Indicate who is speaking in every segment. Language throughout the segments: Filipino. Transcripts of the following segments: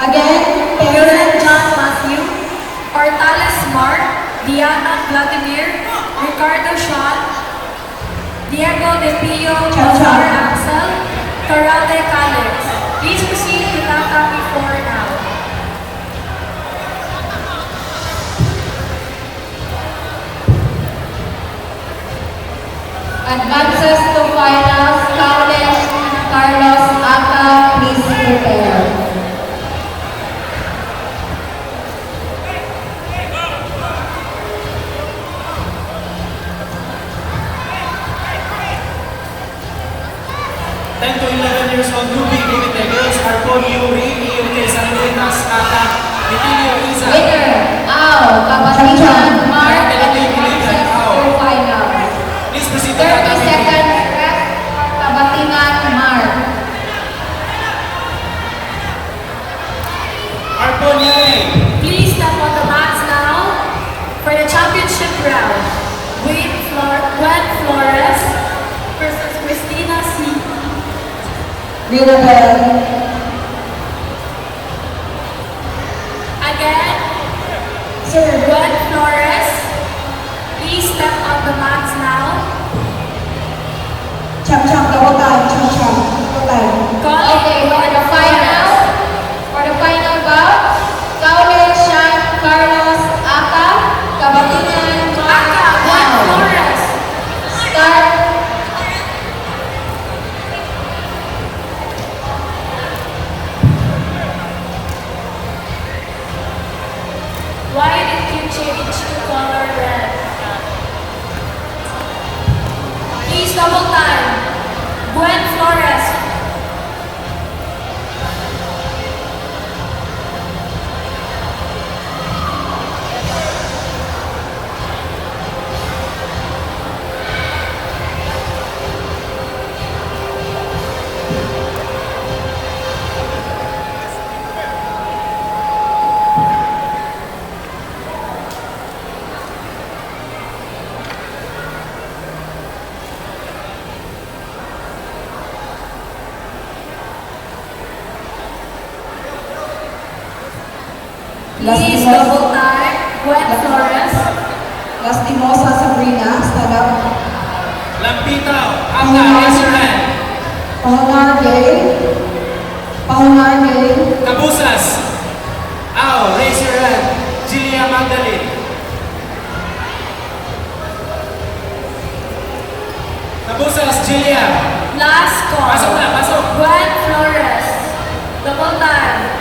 Speaker 1: Again,
Speaker 2: Violet John Matthew, Ortales Mark, Diana Vladimir, Ricardo Sean, Diego De Pio, Lazar Axel, Corralde Calix. Please proceed to Tata before now.
Speaker 1: advances to finals, Carlos Aka, please prepare.
Speaker 3: To 11 years old, newbie Comite girls, Harpon Yuri, Iyute, Sanluinas, Kata, Emilio Iza.
Speaker 1: Winner, Ao, Kabatinan, Mark, and advances to final.
Speaker 3: Please proceed
Speaker 1: 30 seconds rest, Kabatinan, Mark.
Speaker 3: Harpon Yuri.
Speaker 2: Please step on the mats now for the championship round. Gwen Flores versus Christina C.
Speaker 1: Winner,
Speaker 2: Again, Sir Gwen Flores, please step on the mats now.
Speaker 1: Cham, double time. Okay, for the final bout, Kaule, Sean, Carlos, Aka, Kabatinan, Mark,
Speaker 2: Gwen
Speaker 1: now.
Speaker 2: Flores.
Speaker 1: Start.
Speaker 2: Why did you change to color red? Please double time. Gwen Flores. Please double time. Gwen Flores.
Speaker 1: Lastimosa, Sabrina, stand up.
Speaker 3: Lampito, Aka, raise your hand.
Speaker 1: Pahunar Gay.
Speaker 3: Kabusas. Ao, raise your hand. Jilia Magdalene. Kabusas, Jilia.
Speaker 2: Last call.
Speaker 3: Pasok na, pasok.
Speaker 2: Gwen Flores. Double time.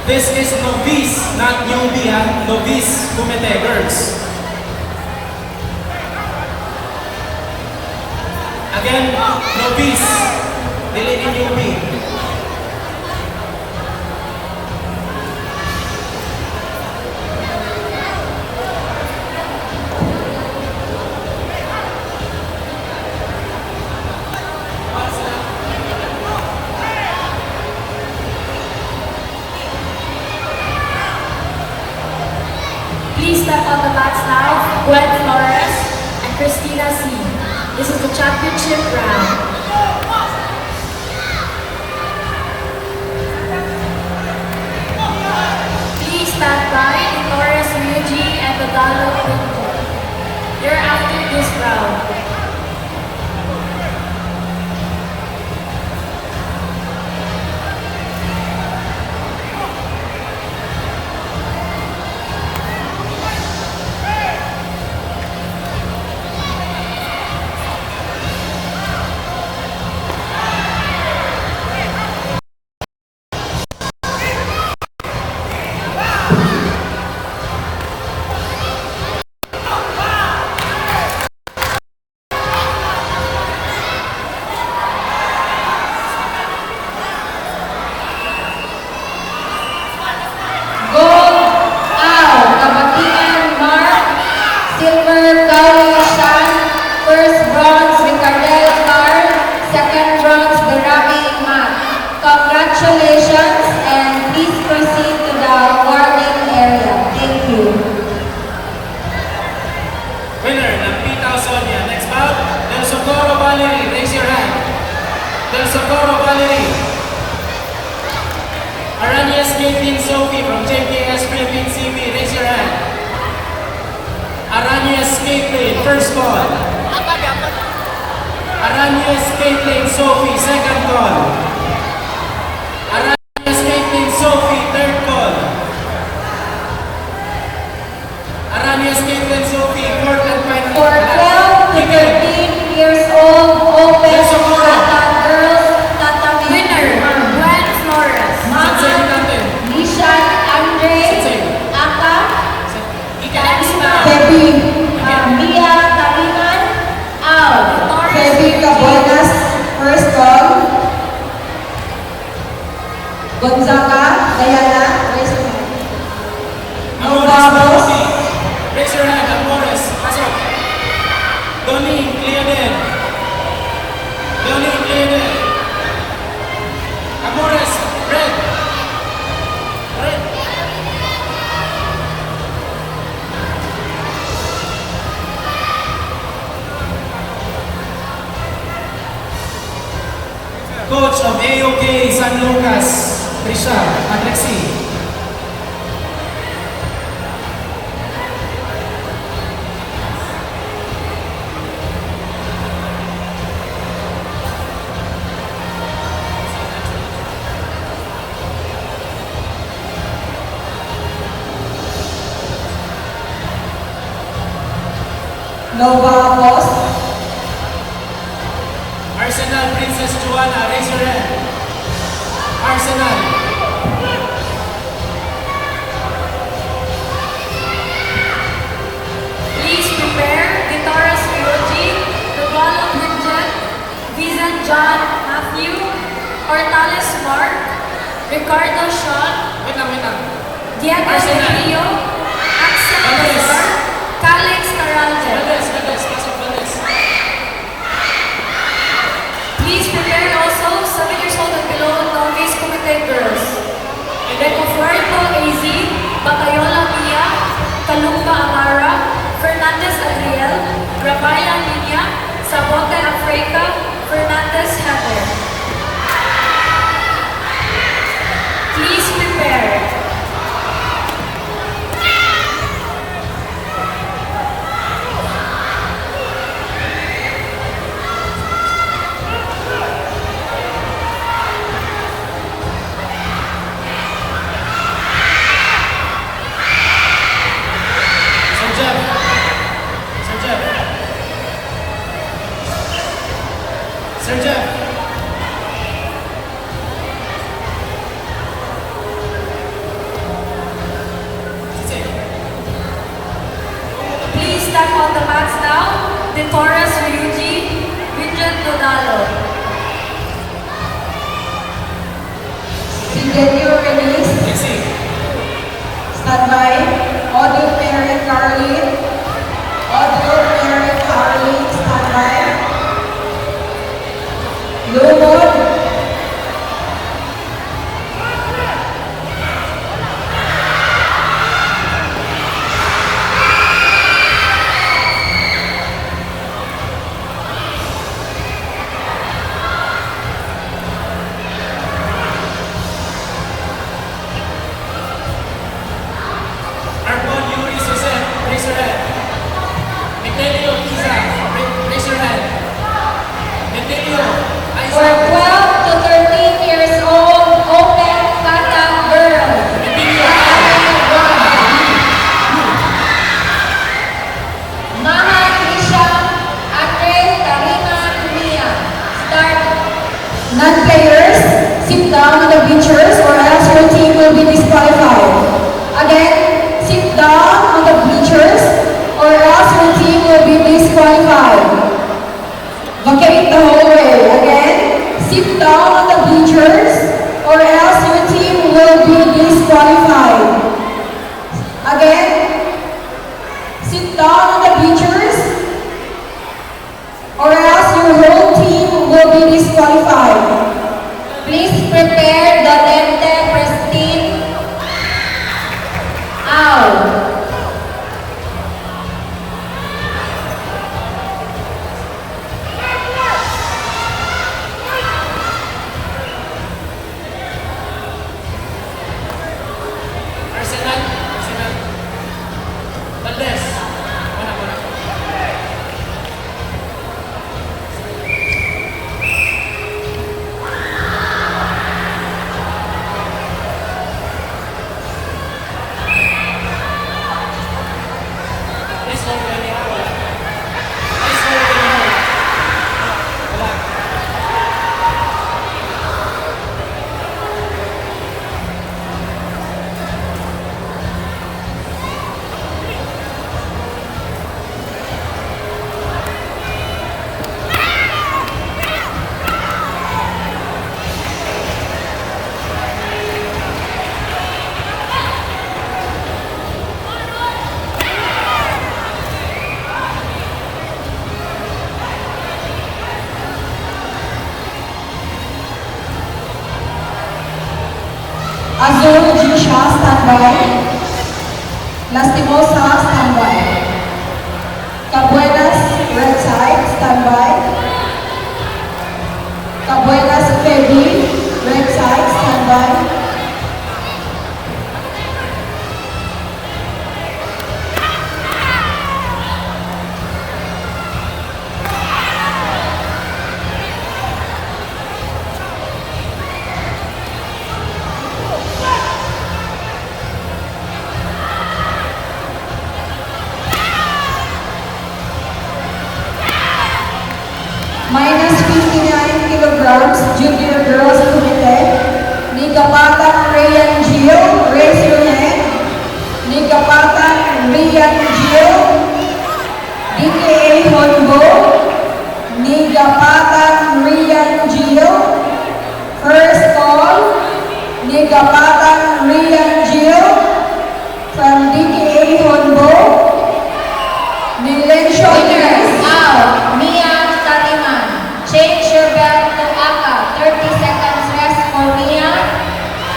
Speaker 3: This is novice, not newbie, ha? Novice Kumite girls. Again, novice, dili ni newbie.
Speaker 2: Please step on the mats now. Gwen Flores and Christina C. This is the championship round. Please stand by the Torres Ryuji and the Dalo Pinto. You're after this round.
Speaker 3: Socorro Valerie. Aranias Caitlin Sophie from JKS Philippines CV. Raise your hand. Aranias Caitlin, first call. Aranias Caitlin Sophie, second call. Aranias Caitlin Sophie, third call. Aranias Caitlin Sophie, fourth and final
Speaker 1: For
Speaker 3: call.
Speaker 1: 12 to 13 years old, open
Speaker 3: Yes, Socorro.
Speaker 1: Tata Girls, Tata
Speaker 2: Winner, Gwen Flores.
Speaker 3: Sensei natin.
Speaker 1: Nishan Andre,
Speaker 3: Sensei.
Speaker 1: Aka,
Speaker 3: Ika-extra.
Speaker 1: Baby, Mia Taliman, out. Baby Cabuenas, first call. Gonzaga, Diana, raise your hand.
Speaker 3: Amores
Speaker 1: Novamos,
Speaker 3: Barosi. Raise your hand, Amores. Pasok. Donnie, clear din. Donnie, clear din. Amores, red. Red. Coach of AOK San Lucas, Trisha Alexi.
Speaker 1: Nova Post,
Speaker 3: Arsenal Princess Joanna, raise your hand. Arsenal.
Speaker 2: Please prepare Guitarist Yoji, Rubalo Bridget, Vincent John Matthew, Hortales Mark, Ricardo Sean,
Speaker 3: Wait lang.
Speaker 2: Diego
Speaker 3: Arsenal.
Speaker 2: Rio, Axel
Speaker 3: Valdez.
Speaker 2: Lazar, Calix Caralde.
Speaker 3: Valdez, pasok Valdez.
Speaker 2: Please prepare also 7 years old and below novice committed girls. Recofuerto AZ, Batayola Mia, Kalumba Amara, Fernandez Adriel, Gravaya Linia, Sabote Africa, Fernandez Heather. Please prepare.
Speaker 3: Sir Jeff. Sir Jeff. Sir Jeff. Sensei.
Speaker 2: Please step on the mats now. The Taurus Ryuji, Vincent Dodalo.
Speaker 1: Fidelio Release,
Speaker 3: Lexi.
Speaker 1: standby. Audio Parent Caroline, Audio Parent Caroline, standby. Low mode,
Speaker 3: Arbon Yuri Susan, raise your hand. Metelio Isa, raise your hand. Metelio,
Speaker 1: for
Speaker 3: Isaac.
Speaker 1: 12 to 13 years old, open Kata Girl.
Speaker 3: Metelio,
Speaker 1: Maha Trisha, Andre, Karina, Mia. Start. Non-players, sit down on the bleachers or else your team will be disqualified. Again, sit down on the bleachers or else your team will be disqualified. Vacate the hallway. Again, sit down on the bleachers or else your team will be disqualified. Again, sit down on the bleachers or else your whole team will be disqualified. Please prepare the Dente Pristine out. Azul Gisha, standby. Lastimosa, standby. Cabuenas, red side, standby. Cabuenas, Feby, red side, standby. Minus 59 kilograms, Junior Girls Committee. Nigapatan Rayan Gio, raise your hand. Nigapatan Rayan Gio. DKA Honbo. Nigapatan Rayan Gio. First call. Nigapatan Rayan Gio. From DKA Honbo. Nilencio
Speaker 2: Winners out. Mia Taliman. Change your belt to Aka. 30 seconds rest for Mia.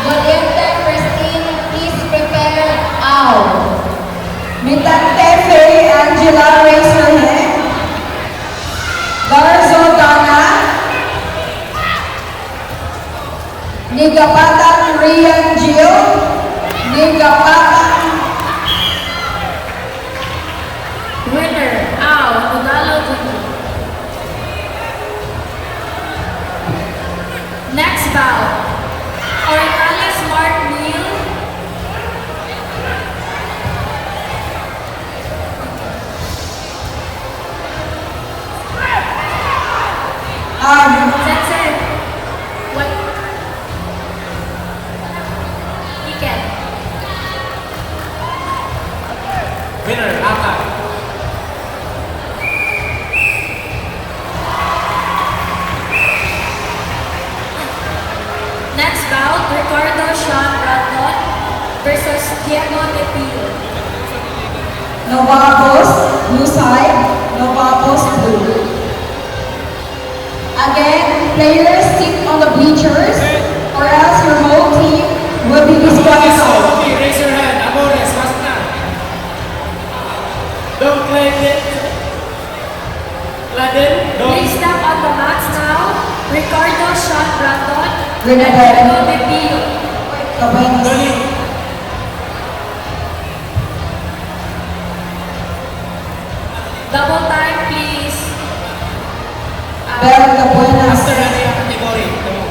Speaker 2: Doliente Christine, please prepare out.
Speaker 1: Mitante Faye Angela, raise your hand. Garzo Dana. Nigapatan Rian Gio. Nigapatan.
Speaker 2: Winner out. Nagalo Junior. Next bout. Ortales Mark Neal. Sensei. What? Iken.
Speaker 3: Winner, Aka.
Speaker 2: Next bout, Ricardo Sean Brandon versus Diego De Pio.
Speaker 1: Novabos, blue side. Novabos, blue. Again, players sit on the bleachers or else your whole team will be disqualified.
Speaker 3: Okay, raise your hand. Amores, fast na. Don't claim it. Laden, don't.
Speaker 2: Please step on the mats now. Ricardo Sean Brandon and
Speaker 1: Renadel.
Speaker 2: Diego De Pio.
Speaker 1: Cabuenas.
Speaker 3: Doli.
Speaker 2: Double time, please.
Speaker 1: Bel Cabuenas.
Speaker 3: After ano yung category? Come on.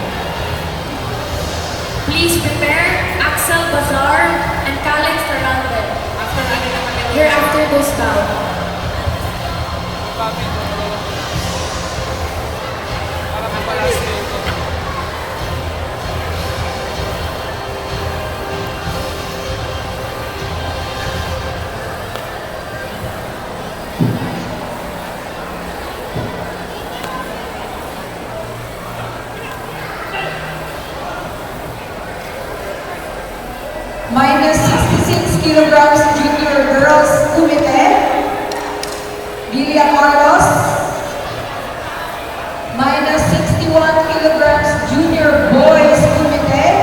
Speaker 2: Please prepare Axel Bazar and Calix Ferrandez.
Speaker 3: After ano yung category?
Speaker 2: Here after this bout.
Speaker 1: Minus 66 kilograms, Junior Girls Committee. Villa Carlos. Minus 61 kilograms, Junior Boys Committee.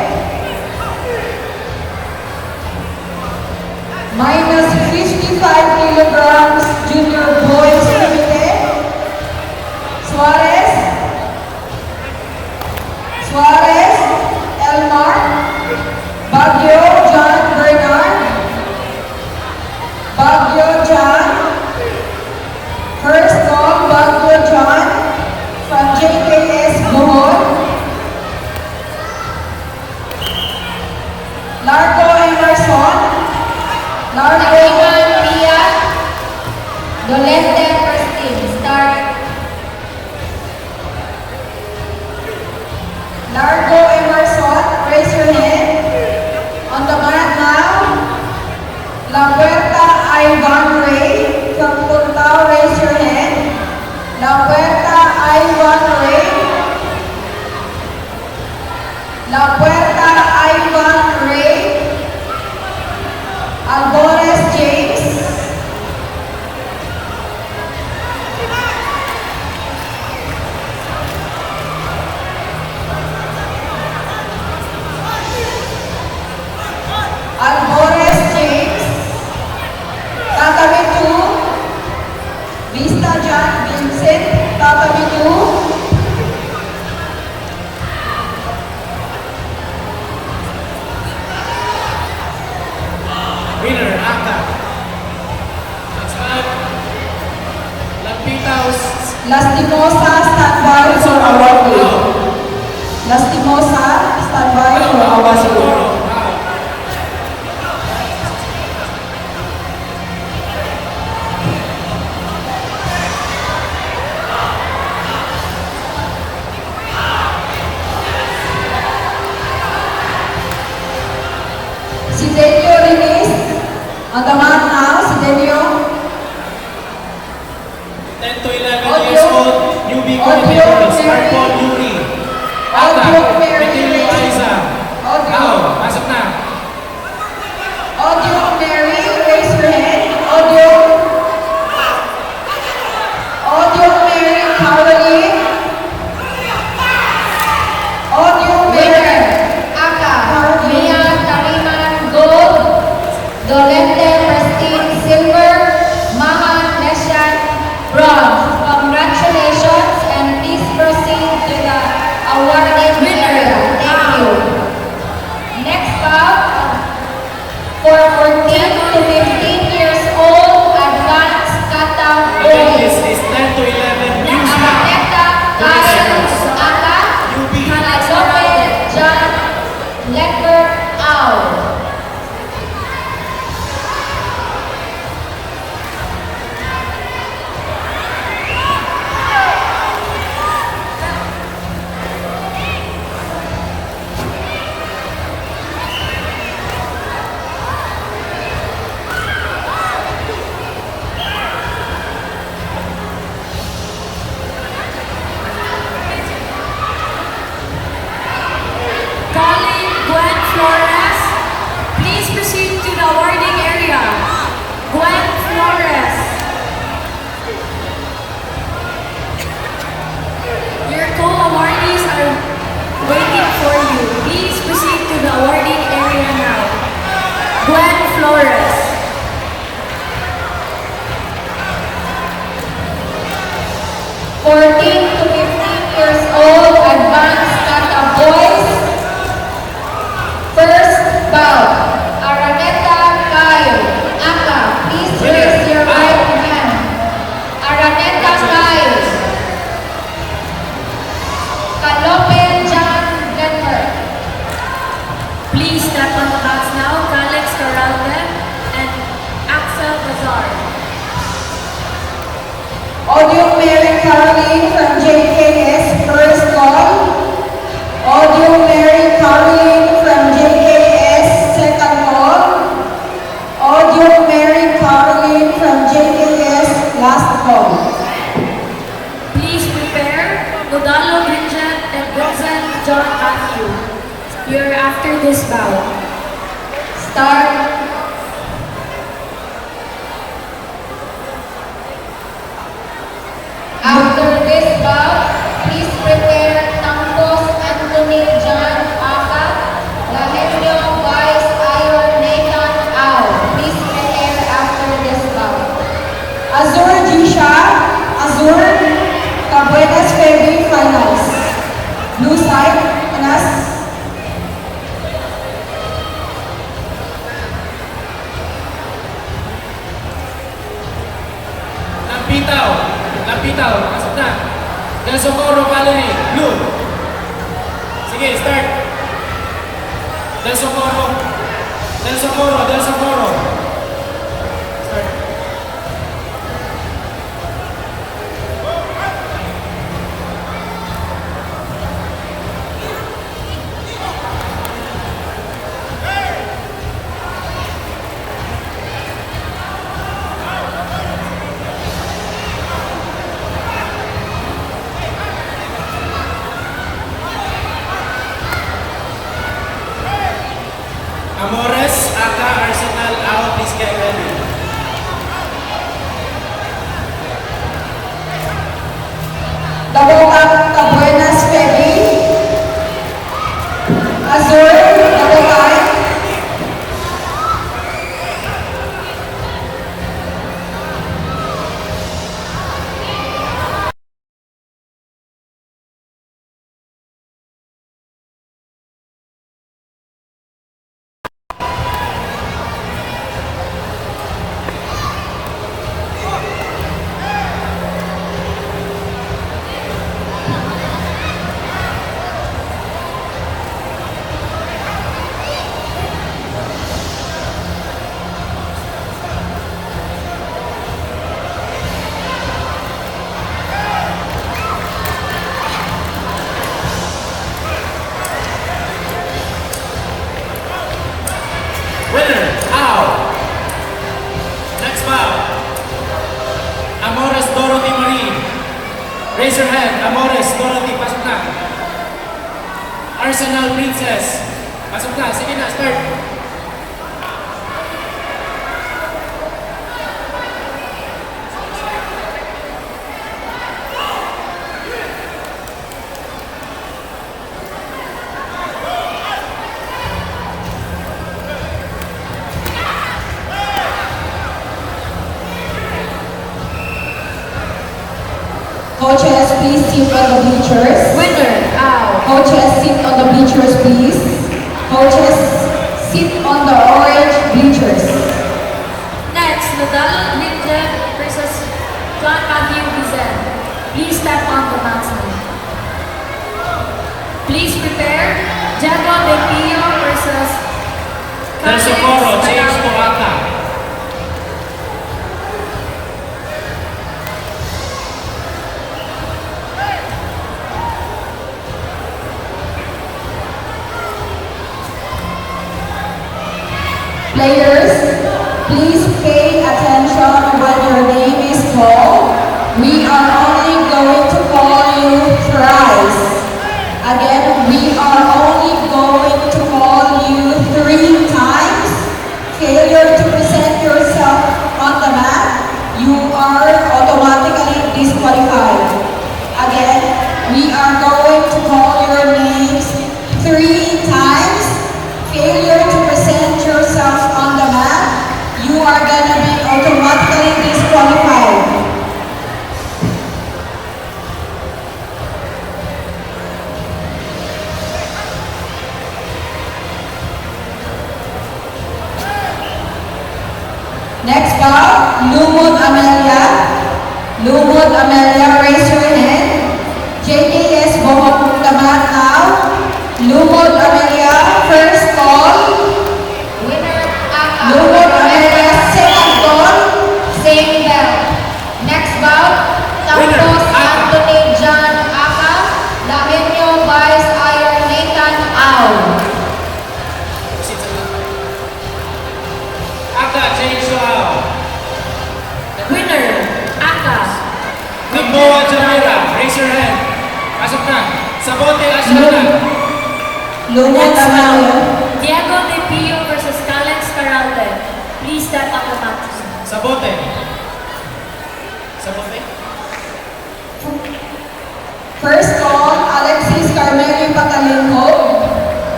Speaker 1: Minus 55 kilograms, Junior Boys Committee. Suarez. Suarez. Elmar. Baguio John Bernard. Baguio John. First call, Baguio John from JKS Bohol. Largo Emerson. Largo.
Speaker 2: Taliman Pia. Dolente Christine. Start.
Speaker 1: Largo Emerson, raise your hand. On the mat now, La Puerta Ivan Ray from Puntao, raise your hand. La Puerta Ivan Ray. La Puerta Ivan Ray. Albores James. Lastimosa, stand by
Speaker 3: Nelson
Speaker 1: for
Speaker 3: Socorro,
Speaker 1: award
Speaker 3: out.
Speaker 1: day. Lastimosa, stand by for
Speaker 3: Alba
Speaker 1: award day.
Speaker 3: Socorro, out.
Speaker 1: Sidenio Reyes, on the mat now, Sidenio.
Speaker 3: 10 to 11
Speaker 1: Audio.
Speaker 3: years old, newbie
Speaker 1: Audio,
Speaker 3: competitors,
Speaker 1: Mary.
Speaker 3: Harpon Yuri.
Speaker 1: Audio,
Speaker 3: Ata,
Speaker 1: Mary.
Speaker 3: Betilio Aiza.
Speaker 1: Audio.
Speaker 3: Out, pasok na.
Speaker 1: Audio Mary, raise your hand. Audio. Audio Mary Caroline. Audio
Speaker 2: Winner,
Speaker 1: Mary.
Speaker 2: Aka,
Speaker 1: Caroline.
Speaker 2: Mia Tariman Gold, Dolente Pristine Silver, Mahan Neshan Bronze. Congratulations and please proceed to the awarding area. Thank you. Next bout, for 14 to 15 years old, advanced kata
Speaker 3: Again,
Speaker 2: boys.
Speaker 3: this is 10 to 11 newbie.
Speaker 2: Araneta, Kyle, Aka,
Speaker 3: Newbie.
Speaker 2: Hanazope, John, Leper, Au. Calling Gwen Flores. Please proceed to the awarding area. Gwen Flores. Your co-awardees are waiting for you. Please proceed to the awarding area now. Gwen Flores. "14 to 15 years old, advanced kata boys. First bout, Araneta Kyle. Aka, please raise your right hand. Araneta Kyle. Calope John Denver. Please step on the box now. Calix Caralde and Axel Bazar.
Speaker 1: Audio Mary Caroline from JKS, first call. Audio Mary Caroline from JKS, second call. Audio Mary Caroline from JKS, last call.
Speaker 2: Please prepare Godalo Bridget and Wilson John Matthew. You're after this bout. Start. After this bout, please prepare Tampos Anthony John Aka, Lahenio Vice Iron Nathan Au. Please prepare after this bout.
Speaker 1: Azur Jisha, Azur, Cabuenas February Finals. Blue side, Anas.
Speaker 3: Lampitaw. Lampitaw. Pasok na. Del Socorro, Valerie. Blue. Sige, start. Del Socorro. Del Socorro. Del Socorro. Start. Raise your hand. Amores, Dorothy, pasok na. Arsenal Princess. Pasok na. Sige na, start.
Speaker 1: Coaches, please sit on the bleachers.
Speaker 2: Winner, out.
Speaker 1: Coaches, sit on the bleachers, please. Coaches, sit on the orange bleachers.
Speaker 2: Next, Nadal Winter versus John Matthew Bizet. Please step on the mat side. Please prepare. Diego De Pio versus
Speaker 3: Del Socorro, change to Aka.
Speaker 1: Players, please pay attention when your name is called. We are only going to call you thrice. Again, we are only going to call you 3 times. Failure to present yourself on the mat, you are automatically disqualified. Again, we are going to call your names 3 times. Failure to present yourself on the mat, you are gonna be automatically disqualified. Next bout, Lumod Amelia. Lumod Amelia, raise your hand. JKS, buhok the mat now. Lumod Amelia, first call.
Speaker 2: Winner, Aka.
Speaker 1: Lumod Amelia, second call.
Speaker 2: Same bell. Next bout,
Speaker 3: Winner,
Speaker 2: Campos
Speaker 3: Aka.
Speaker 2: Anthony John Aka. Lahenyo Vice Iron Nathan Au.
Speaker 3: Aka, change to Ao.
Speaker 2: Winner, Aka.
Speaker 3: Gamboa Jamira, raise your hand. Pasok na. Sabote Asiana.
Speaker 1: Lumod Amelia.
Speaker 2: Diego De Pio versus Caleb Scaralde. Please step on the mat.
Speaker 3: Sabote. Sabote.
Speaker 1: First call, Alexis Carmeli Patalingo.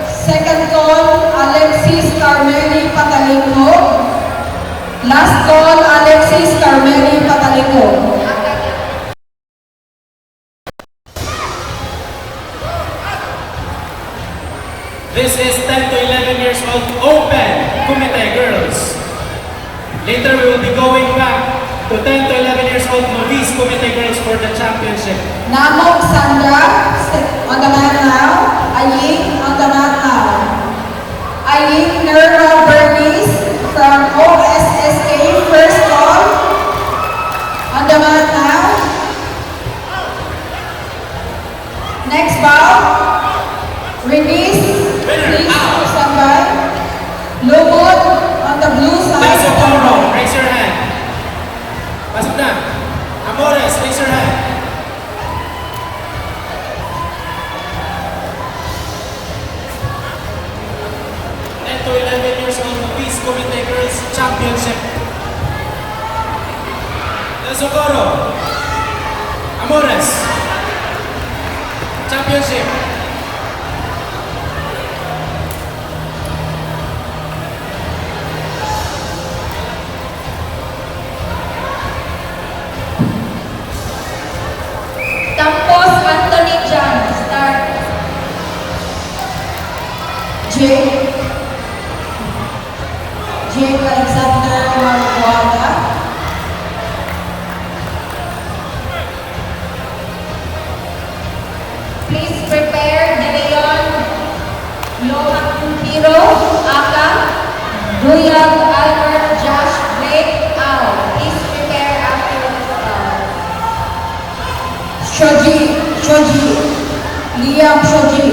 Speaker 1: Second call, Alexis Carmeli Patalingo. Last call, Alexis Carmeli Patalingo.
Speaker 3: This is 10 to 11 years old open Kumite girls. Later we will be going back to 10 to 11 years old novice Kumite girls for the championship.
Speaker 1: Namok Sandra, on the mat now. Aying, on the mat now. Aying Nerva Bernice from OSSK, first call. On the mat now. Next bout, release. Please stand by. Lumod on the blue
Speaker 3: Del
Speaker 1: side.
Speaker 3: Socorro, raise your hand. Pasok na. Amores, raise your hand. And to 11 years old novice Kumite girls championship. Del Socorro. Amores. Championship.
Speaker 2: Campos Anthony John. Start.
Speaker 1: Jake Alexander Marguada.
Speaker 2: Please prepare De Leon Lohan Piro Aka. Duyag Albert Josh Blake Au. Please prepare after this bout.
Speaker 1: Shoji. Liam Shoji.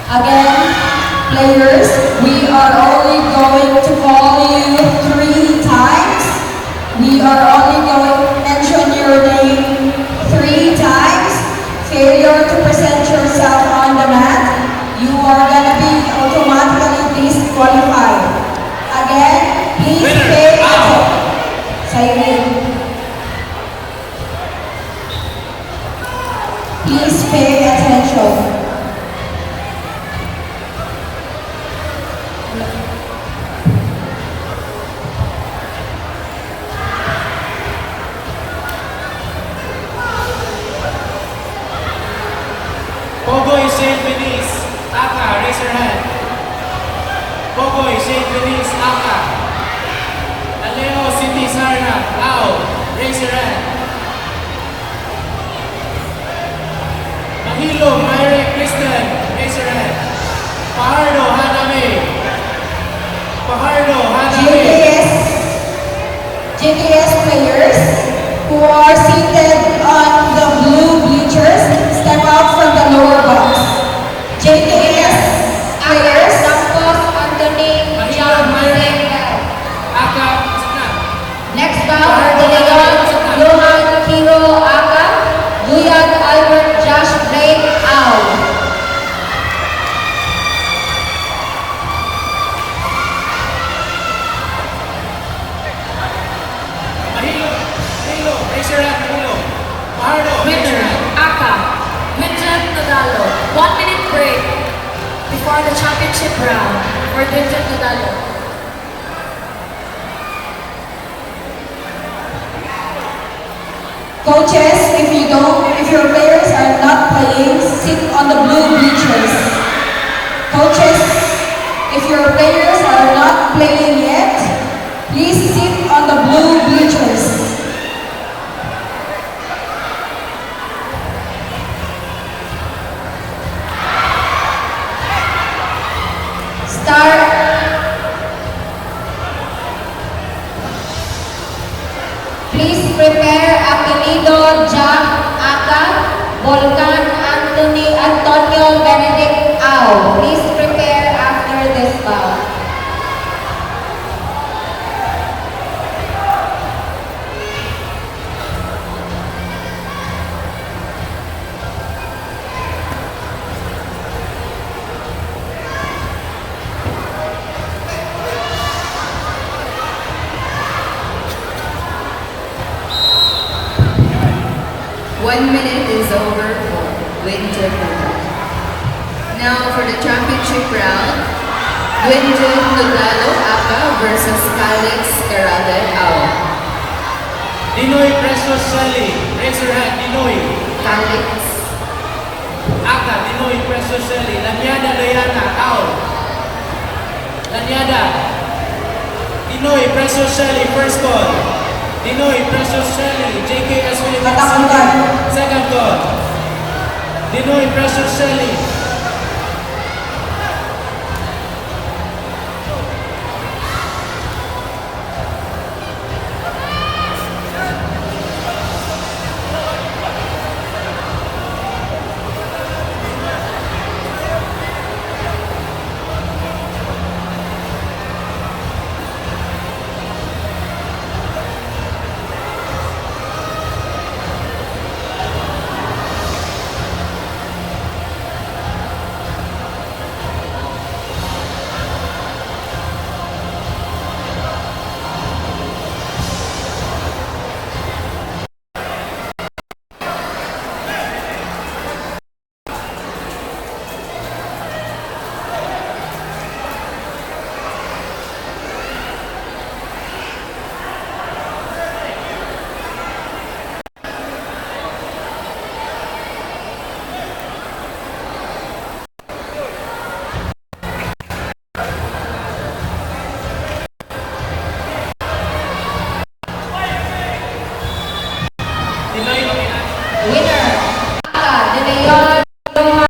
Speaker 1: Again, players, we are only going to call you 3 times. We are only going to mention your name 3 times. Failure to present yourself on the mat, you are gonna be automatically disqualified. Again, please
Speaker 3: Winner,
Speaker 1: pay
Speaker 3: out.
Speaker 1: attention. Siren. Please pay attention.
Speaker 3: Pogoy St. Venice, Aka, raise your hand. Pogoy St. Venice, Aka. Aleo City Sarna, Ao, raise your hand. Mahilo Myre Kristen, raise your hand. Pahardo Haname. Pahardo Haname.
Speaker 1: JKS players who are seated on the blue bleachers, step out from the lower box. JKS players,
Speaker 2: Campos Anthony John Marengal.
Speaker 3: Aka, sana.
Speaker 2: Next bout, De Leon Johan Kiro Aka, Guyad Albert Josh Blake Au.
Speaker 3: Mahilo, Mahilo, raise your hand, Mahilo. Pahardo, raise your
Speaker 2: Winner,
Speaker 3: hand.
Speaker 2: Aka, Vincent Nadalo. 1-minute break before the championship round for Vincent Nadalo.
Speaker 1: coaches, if your players are not playing, sit on the blue bleachers. Coaches, if your players are not playing yet, please sit on the blue bleachers.
Speaker 2: Start. Please prepare Aquilido Jack Aka, Volcan Antonio Benedict Au. Please prepare after this bout.
Speaker 4: One minute is over for Winter Nodalo. Now for the championship round, Winter Nodalo Aka versus Calix Carade Ao.
Speaker 3: Dinoy Precious Shelly, raise your hand, Dinoy.
Speaker 4: Calix,
Speaker 3: Aka, Dinoy Precious Shelly. Lanyada Diana, Ao. Lanyada. Dinoy Precious Shelly, first call. Dinoy Precious Shelly, JKS Philippines
Speaker 1: Tatakbuhan.
Speaker 3: City, second call. Dinoy Precious Shelly.
Speaker 2: Winner,